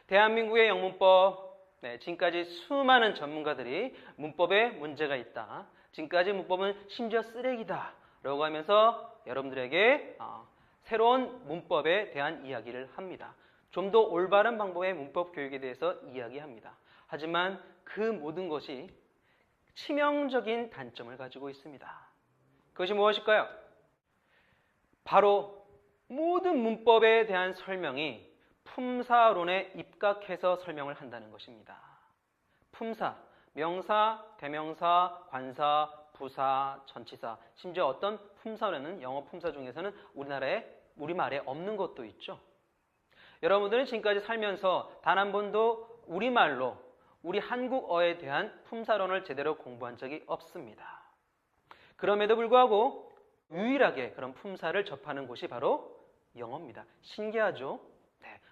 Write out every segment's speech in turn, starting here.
대한민국의 영문법, 지금까지 수많은 전문가들이 문법에 문제가 있다. 지금까지 문법은 심지어 쓰레기다. 라고 하면서 여러분들에게 새로운 문법에 대한 이야기를 합니다. 좀 더 올바른 방법의 문법 교육에 대해서 이야기합니다. 하지만 그 모든 것이 치명적인 단점을 가지고 있습니다. 그것이 무엇일까요? 바로 모든 문법에 대한 설명이 품사론에 입각해서 설명을 한다는 것입니다. 품사, 명사, 대명사, 관사, 부사, 전치사, 심지어 어떤 품사로는 영어 품사 중에서는 우리말에 없는 것도 있죠. 여러분들은 지금까지 살면서 단 한 번도 우리말로 우리 한국어에 대한 품사론을 제대로 공부한 적이 없습니다. 그럼에도 불구하고 유일하게 그런 품사를 접하는 곳이 바로 영어입니다. 신기하죠?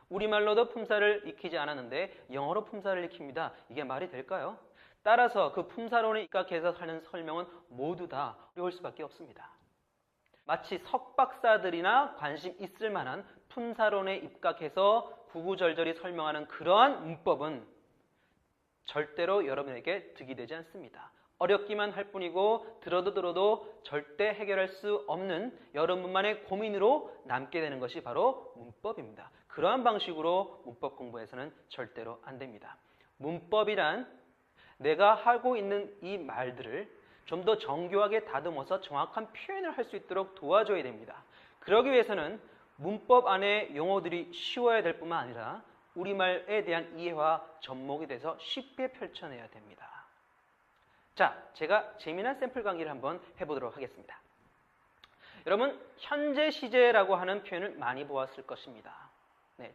우리말로도 품사를 익히지 않았는데 영어로 품사를 익힙니다. 이게 말이 될까요? 따라서 그 품사론에 입각해서 하는 설명은 모두 다 어려울 수밖에 없습니다. 마치 석박사들이나 관심 있을 만한 품사론에 입각해서 구구절절히 설명하는 그러한 문법은 절대로 여러분에게 득이 되지 않습니다. 어렵기만 할 뿐이고 들어도 절대 해결할 수 없는 여러분만의 고민으로 남게 되는 것이 바로 문법입니다. 그러한 방식으로 문법 공부에서는 절대로 안 됩니다. 문법이란 내가 하고 있는 이 말들을 좀 더 정교하게 다듬어서 정확한 표현을 할 수 있도록 도와줘야 됩니다. 그러기 위해서는 문법 안에 용어들이 쉬워야 될 뿐만 아니라 우리말에 대한 이해와 접목이 돼서 쉽게 펼쳐내야 됩니다. 자, 제가 재미난 샘플 강의를 한번 해보도록 하겠습니다. 여러분, 현재 시제라고 하는 표현을 많이 보았을 것입니다.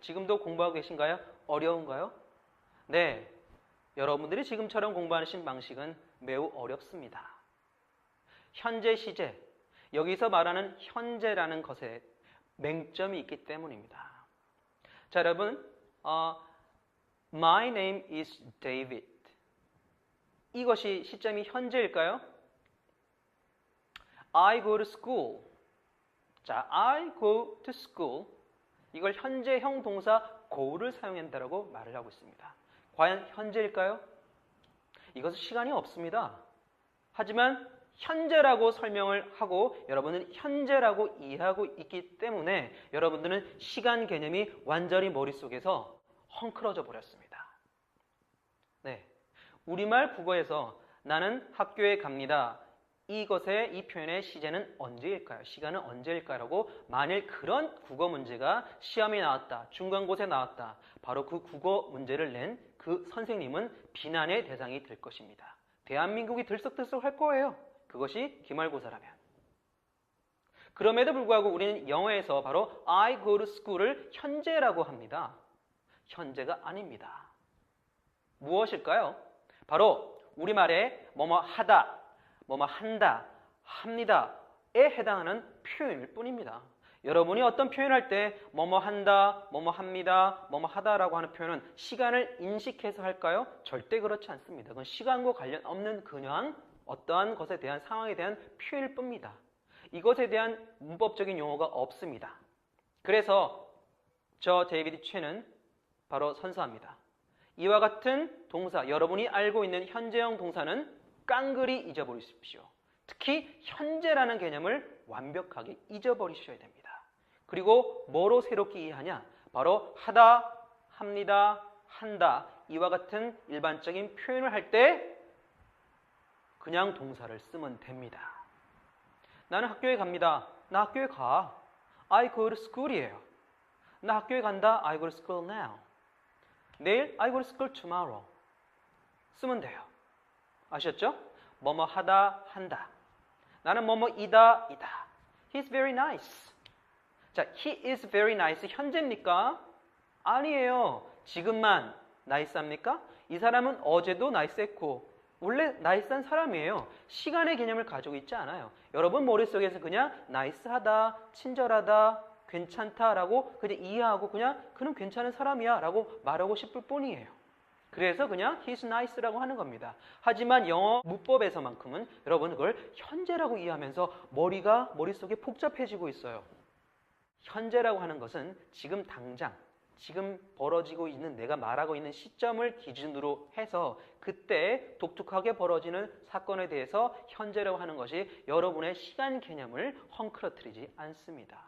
지금도 공부하고 계신가요? 어려운가요? 네, 여러분들이 지금처럼 공부하시는 방식은 매우 어렵습니다. 현재 시제, 여기서 말하는 현재라는 것에 맹점이 있기 때문입니다. 자, 여러분, My name is David. 이것이 시점이 현재일까요? I go to school. 자, I go to school. 이걸 현재형 동사 go를 사용한다고 말을 하고 있습니다. 과연 현재일까요? 이것은 시간이 없습니다. 하지만 현재라고 설명을 하고 여러분은 현재라고 이해하고 있기 때문에 여러분들은 시간 개념이 완전히 머릿속에서 헝클어져 버렸습니다. 우리말 국어에서 나는 학교에 갑니다. 이 표현의 시제는 언제일까요? 시간은 언제일까요? 만일 그런 국어 문제가 시험에 나왔다, 중간고사에 나왔다, 바로 그 국어 문제를 낸 그 선생님은 비난의 대상이 될 것입니다. 대한민국이 들썩들썩할 거예요. 그것이 기말고사라면. 그럼에도 불구하고 우리는 영어에서 바로 I go to school을 현재라고 합니다. 현재가 아닙니다. 무엇일까요? 바로 우리말에 뭐뭐 하다, 뭐뭐 한다, 합니다에 해당하는 표현일 뿐입니다. 여러분이 어떤 표현을 할 때 뭐뭐 한다, 뭐뭐 합니다, 뭐뭐 하다라고 하는 표현은 시간을 인식해서 할까요? 절대 그렇지 않습니다. 그건 시간과 관련 없는 그냥 어떠한 것에 대한 상황에 대한 표현일 뿐입니다. 이것에 대한 문법적인 용어가 없습니다. 그래서 저 데이비드 최는 바로 선서합니다. 이와 같은 동사, 여러분이 알고 있는 현재형 동사는 깡그리 잊어버리십시오. 특히 현재라는 개념을 완벽하게 잊어버리셔야 됩니다. 그리고 뭐로 새롭게 이해하냐? 바로 하다, 합니다, 한다 이와 같은 일반적인 표현을 할 때 그냥 동사를 쓰면 됩니다. 나는 학교에 갑니다. 나 학교에 가. I go to school이에요. 나 학교에 간다. I go to school now. 내일 I go to school tomorrow. 쓰면 돼요. 아셨죠? 뭐뭐 하다, 한다. 나는 뭐뭐이다, 이다. He's very nice. 자, he is very nice. 현재입니까? 아니에요. 지금만 나이스합니까? 이 사람은 어제도 나이스했고 원래 나이스한 사람이에요. 시간의 개념을 가지고 있지 않아요. 여러분 머릿속에서 그냥 나이스하다, 친절하다, 괜찮다라고 그냥 이해하고 그냥 그는 괜찮은 사람이야 라고 말하고 싶을 뿐이에요. 그래서 그냥 he's nice라고 하는 겁니다. 하지만 영어 문법에서만큼은 여러분 그걸 현재라고 이해하면서 머릿속에 복잡해지고 있어요. 현재라고 하는 것은 지금 당장 지금 벌어지고 있는 내가 말하고 있는 시점을 기준으로 해서 그때 독특하게 벌어지는 사건에 대해서 현재라고 하는 것이 여러분의 시간 개념을 헝클어뜨리지 않습니다.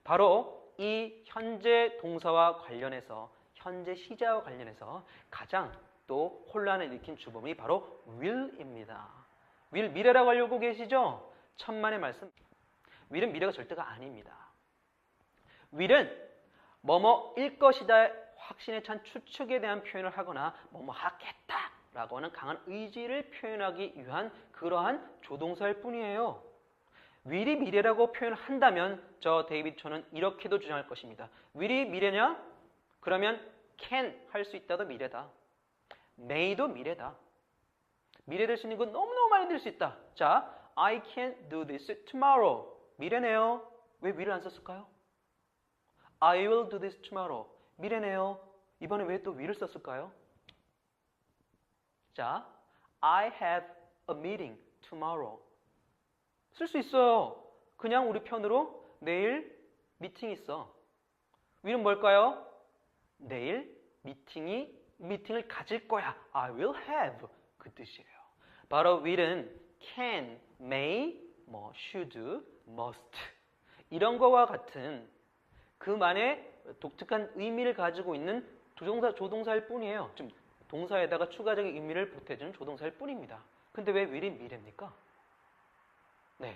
바로 이 현재 동사와 관련해서 현재 시제와 관련해서 가장 또 혼란을 일으킨 주범이 바로 will입니다. will 미래라고 하려고 계시죠? 천만의 말씀. will은 미래가 절대가 아닙니다. will은 뭐뭐일 것이다 확신에 찬 추측에 대한 표현을 하거나 뭐뭐 하겠다라고 하는 강한 의지를 표현하기 위한 그러한 조동사일 뿐이에요. will이 미래라고 표현한다면 저 데이비드 초는 이렇게도 주장할 것입니다. will이 미래냐? 그러면 can 할 수 있다도 미래다. may도 미래다. 미래 될 수 있는 건 너무너무 많이 될 수 있다. 자, I can do this tomorrow. 미래네요. 왜 will을 안 썼을까요? I will do this tomorrow. 미래네요. 이번에 왜 또 will을 썼을까요? 자, I have a meeting tomorrow. 쓸 수 있어요. 그냥 우리 편으로 내일 미팅 있어. will은 뭘까요? 내일 미팅을 가질 거야. I will have. 그 뜻이에요. 바로 will은 can, may, should, must 이런 거와 같은 그만의 독특한 의미를 가지고 있는 조동사일 뿐이에요. 좀 동사에다가 추가적인 의미를 보태주는 조동사일 뿐입니다. 근데 왜 will이 미래입니까? 네,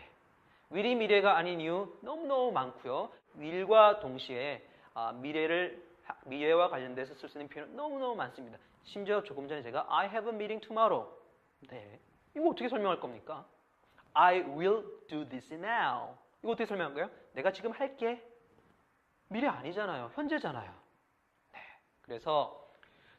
will이 미래가 아닌 이유 너무너무 많고요. will과 동시에 미래와 관련돼서 쓸 수 있는 표현은 너무너무 많습니다. 심지어 조금 전에 제가 I have a meeting tomorrow. 네, 이거 어떻게 설명할 겁니까? I will do this now. 이거 어떻게 설명한 거예요? 내가 지금 할게. 미래 아니잖아요. 현재잖아요. 네, 그래서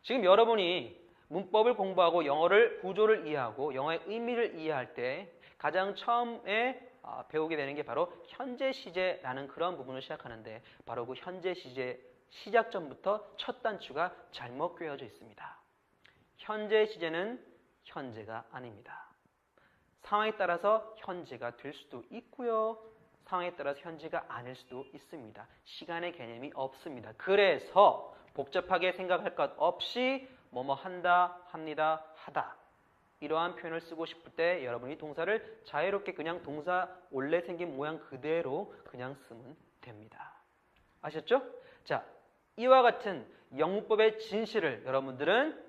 지금 여러분이 문법을 공부하고 영어를 구조를 이해하고 영어의 의미를 이해할 때 가장 처음에 배우게 되는 게 바로 현재 시제라는 그런 부분을 시작하는데 바로 그 현재 시제 시작점부터 첫 단추가 잘못 꿰어져 있습니다. 현재 시제는 현재가 아닙니다. 상황에 따라서 현재가 될 수도 있고요. 상황에 따라서 현재가 아닐 수도 있습니다. 시간의 개념이 없습니다. 그래서 복잡하게 생각할 것 없이 뭐뭐 한다, 합니다, 하다 이러한 표현을 쓰고 싶을 때 여러분이 동사를 자유롭게 그냥 동사 원래 생긴 모양 그대로 그냥 쓰면 됩니다. 아셨죠? 자, 이와 같은 영문법의 진실을 여러분들은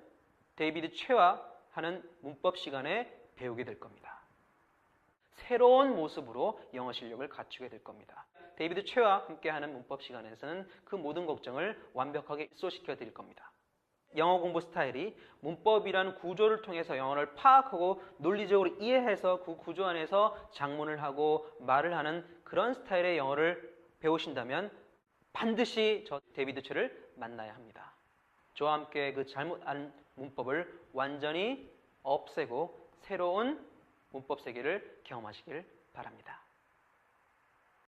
데이비드 최와 하는 문법 시간에 배우게 될 겁니다. 새로운 모습으로 영어 실력을 갖추게 될 겁니다. 데이비드 최와 함께하는 문법 시간에서는 그 모든 걱정을 완벽하게 해소시켜 드릴 겁니다. 영어 공부 스타일이 문법이라는 구조를 통해서 영어를 파악하고 논리적으로 이해해서 그 구조 안에서 작문을 하고 말을 하는 그런 스타일의 영어를 배우신다면 반드시 저 데이비드 최를 만나야 합니다. 저와 함께 그 잘못한 문법을 완전히 없애고 새로운 문법 세계를 경험하시길 바랍니다.